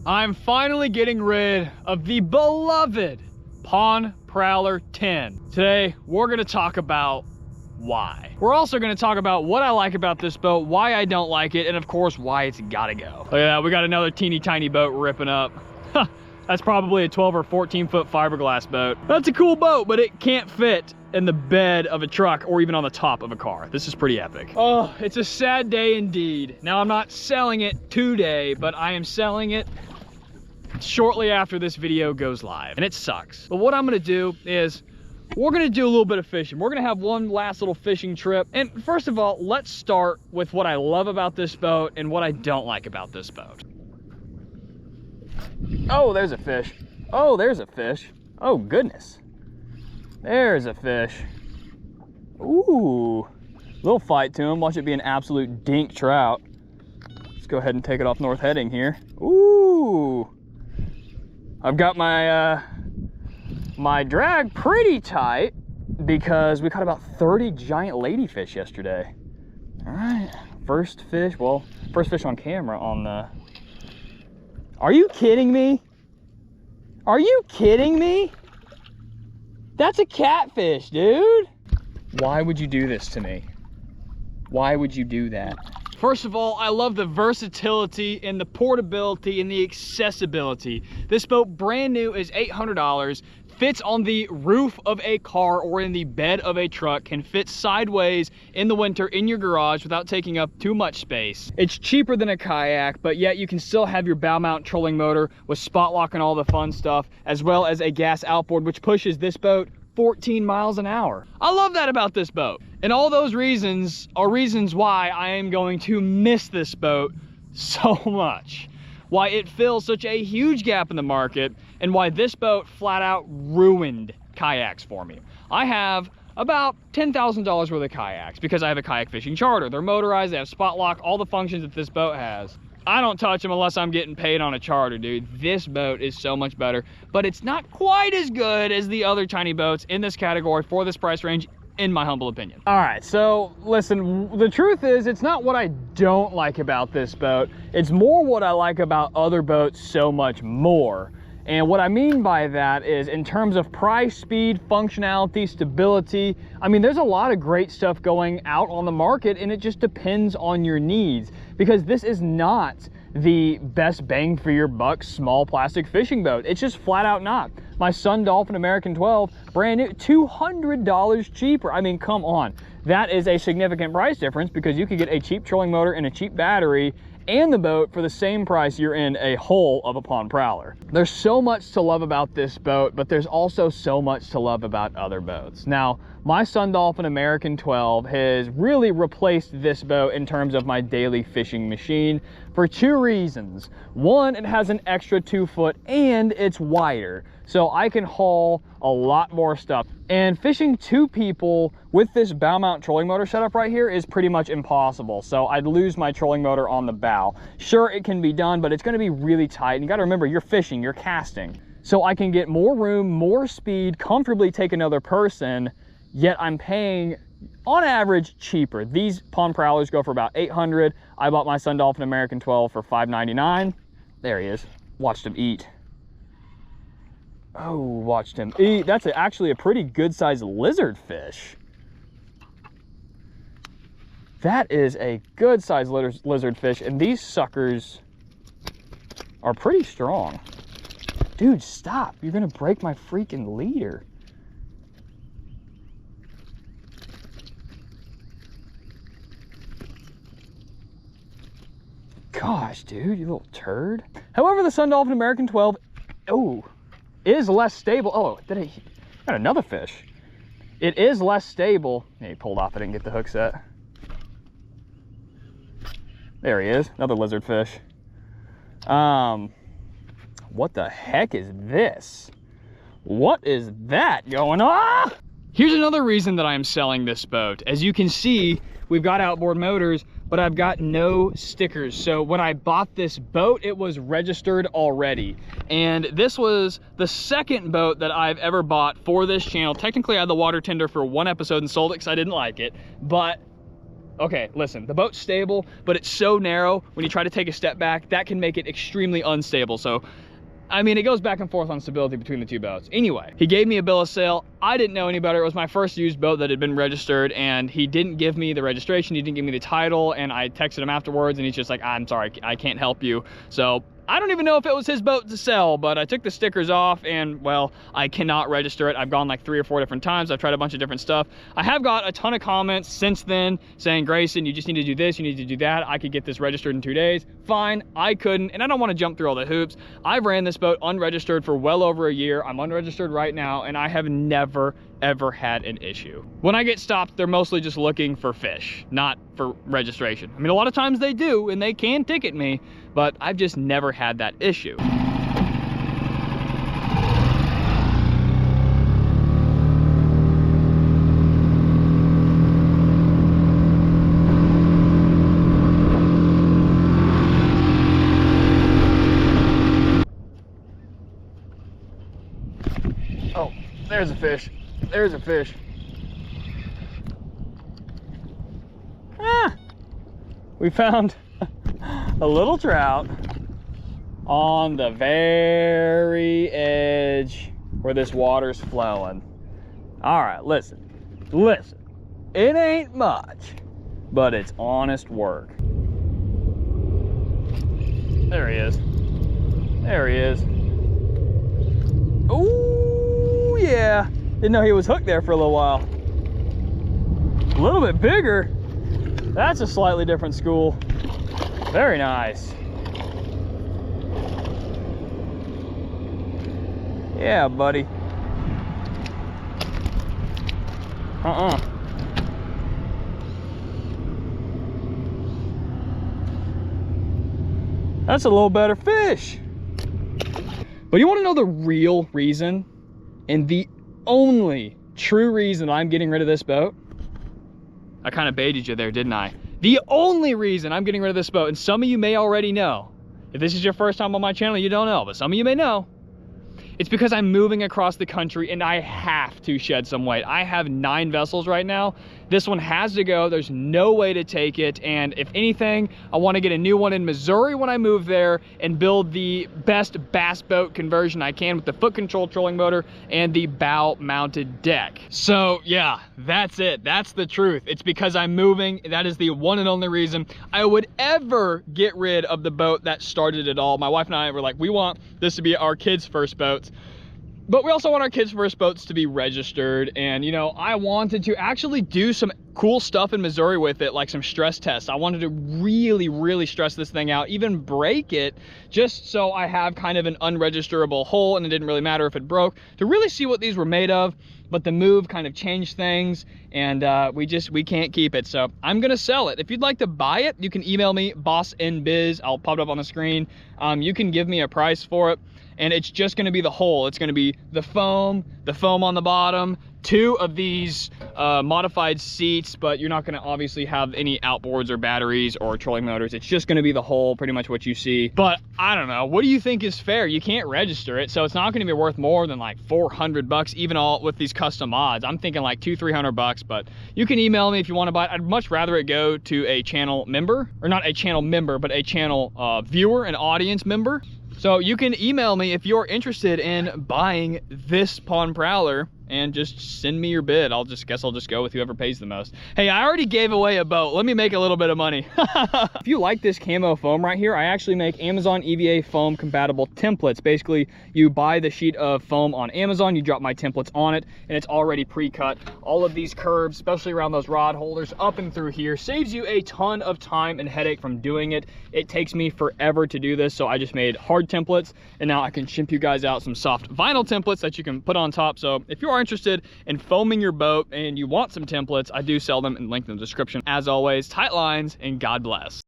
I'm finally getting rid of the beloved Prowler 10. Today, we're gonna talk about why. We're also gonna talk about what I like about this boat, why I don't like it, and of course, why it's gotta go. Look at that, we got another teeny tiny boat ripping up. That's probably a 12 or 14 foot fiberglass boat. That's a cool boat, but it can't fit in the bed of a truck or even on the top of a car. This is pretty epic. Oh, it's a sad day indeed. Now, I'm not selling it today, but I am selling it shortly after this video goes live, and it sucks. But what I'm gonna do is we're gonna do a little bit of fishing. We're gonna have one last little fishing trip. And first of all, let's start with what I love about this boat and what I don't like about this boat. Oh, there's a fish. Oh, there's a fish. Oh, goodness. There's a fish. Ooh, little fight to him. Watch it be an absolute dink trout. Let's go ahead and take it off north heading here. Ooh. I've got my my drag pretty tight because we caught about 30 giant ladyfish yesterday. All right, first fish on camera on the... Are you kidding me? Are you kidding me? That's a catfish, dude. Why would you do this to me? Why would you do that? First of all, I love the versatility and the portability and the accessibility. This boat, brand new, is $800, fits on the roof of a car or in the bed of a truck, can fit sideways in the winter in your garage without taking up too much space. It's cheaper than a kayak, but yet you can still have your bow mount trolling motor with spot lock and all the fun stuff, as well as a gas outboard, which pushes this boat 14 miles an hour. I love that about this boat. And all those reasons are reasons why I am going to miss this boat so much. Why it fills such a huge gap in the market, and why this boat flat out ruined kayaks for me. I have about $10,000 worth of kayaks because I have a kayak fishing charter. They're motorized, they have spot lock, all the functions that this boat has. I don't touch them unless I'm getting paid on a charter, dude. This boat is so much better, but it's not quite as good as the other tiny boats in this category for this price range, in my humble opinion. All right, so listen, the truth is, it's not what I don't like about this boat. It's more what I like about other boats so much more. And what I mean by that is in terms of price, speed, functionality, stability, I mean, there's a lot of great stuff going out on the market, and it just depends on your needs, because this is not the best bang for your buck small plastic fishing boat. It's just flat out not. My Sun Dolphin American 12, brand new, $200 cheaper. I mean, come on. That is a significant price difference because you could get a cheap trolling motor and a cheap battery and the boat for the same price you're in a hull of a pond Prowler. There's so much to love about this boat, but there's also so much to love about other boats. Now, my Sun Dolphin American 12 has really replaced this boat in terms of my daily fishing machine for two reasons. One, it has an extra 2 foot and it's wider, so I can haul a lot more stuff. And fishing 2 people with this bow mount trolling motor setup right here is pretty much impossible. So I'd lose my trolling motor on the bow. Sure, it can be done, but it's gonna be really tight. And you gotta remember, you're fishing, you're casting. So I can get more room, more speed, comfortably take another person, yet I'm paying, on average, cheaper. These pond Prowlers go for about $800. I bought my Sun Dolphin American 12 for $599. There he is. Watched him eat. Oh, watched him eat. That's actually a pretty good sized lizard fish. That is a good sized lizard fish, and these suckers are pretty strong. Dude, stop. You're gonna break my freaking leader. Gosh, dude, you little turd. However, the Sun Dolphin American 12, is less stable. Oh, got another fish. It is less stable. Yeah, he pulled off. I didn't get the hook set. There he is, another lizard fish. What the heck is this? What is that going on? Here's another reason that I am selling this boat. As you can see, we've got outboard motors, but I've got no stickers. So when I bought this boat, it was registered already. And this was the second boat that I've ever bought for this channel. Technically, I had the water tender for one episode and sold it because I didn't like it, but Okay, listen, the boat's stable, but it's so narrow, when you try to take a step back, that can make it extremely unstable. So, I mean, it goes back and forth on stability between the two boats. Anyway, he gave me a bill of sale. I didn't know any better. It was my first used boat that had been registered, and he didn't give me the registration. He didn't give me the title, and I texted him afterwards, and he's just like, I'm sorry, I can't help you. So I don't even know if it was his boat to sell, but I took the stickers off, and well, I cannot register it. I've gone like 3 or 4 different times. I've tried a bunch of different stuff. I have got a ton of comments since then saying, Greyson, you just need to do this, you need to do that. I could get this registered in 2 days. Fine, I couldn't, and I don't want to jump through all the hoops. I've ran this boat unregistered for well over a year. I'm unregistered right now, and I have never, ever had an issue. When I get stopped, they're mostly just looking for fish, not for registration. I mean, a lot of times they do, and they can ticket me, but I've just never had that issue. Oh, there's a fish. There's a fish. Ah! We found a little trout on the very edge where this water's flowing. All right, listen. It ain't much, but it's honest work. There he is. There he is. Ooh, yeah. Didn't know he was hooked there for a little while. A little bit bigger. That's a slightly different school. Very nice. Yeah, buddy. That's a little better fish. But you want to know the real reason, and the only true reason I'm getting rid of this boat? I kind of baited you there, didn't I? The only reason I'm getting rid of this boat, and some of you may already know, if this is your first time on my channel, you don't know, but some of you may know, it's because I'm moving across the country and I have to shed some weight. I have 9 vessels right now. This one has to go. There's no way to take it. And if anything, I want to get a new one in Missouri when I move there and build the best bass boat conversion I can with the foot control trolling motor and the bow mounted deck. So yeah, that's it. That's the truth. It's because I'm moving. That is the one and only reason I would ever get rid of the boat that started it all. My wife and I were like, we want this to be our kids' first boats. But we also want our kids' first boats to be registered. And, you know, I wanted to actually do some cool stuff in Missouri with it, like some stress tests. I wanted to really, really stress this thing out, even break it, just so I have kind of an unregisterable hull and it didn't really matter if it broke, to really see what these were made of. But the move kind of changed things, and we can't keep it. So I'm gonna sell it. If you'd like to buy it, you can email me, bossinbiz. I'll pop it up on the screen. You can give me a price for it. And it's just gonna be the hull. It's gonna be the foam on the bottom, 2 of these modified seats, but you're not gonna obviously have any outboards or batteries or trolling motors. It's just gonna be the hull, pretty much what you see. But I don't know, what do you think is fair? You can't register it, so it's not gonna be worth more than like 400 bucks, even all with these custom mods. I'm thinking like 200-300 bucks, but you can email me if you wanna buy it. I'd much rather it go to a channel member, or not a channel member, but a channel viewer, an audience member. So you can email me if you're interested in buying this pond prowler, and just send me your bid. I'll just go with whoever pays the most. Hey, I already gave away a boat. Let me make a little bit of money. If you like this camo foam right here, I actually make Amazon EVA foam compatible templates. Basically, you buy the sheet of foam on Amazon, you drop my templates on it, and it's already pre-cut. All of these curves, especially around those rod holders up and through here, saves you a ton of time and headache from doing it. It takes me forever to do this, so I just made hard templates, and now I can ship you guys out some soft vinyl templates that you can put on top. So if you are interested in foaming your boat and you want some templates, I do sell them, and link in the description. As always, tight lines and God bless.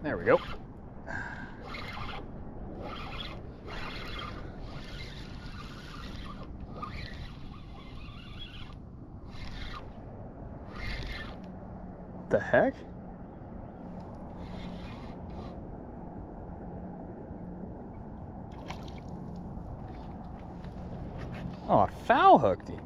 There we go. The heck? Oh, I foul hooked him.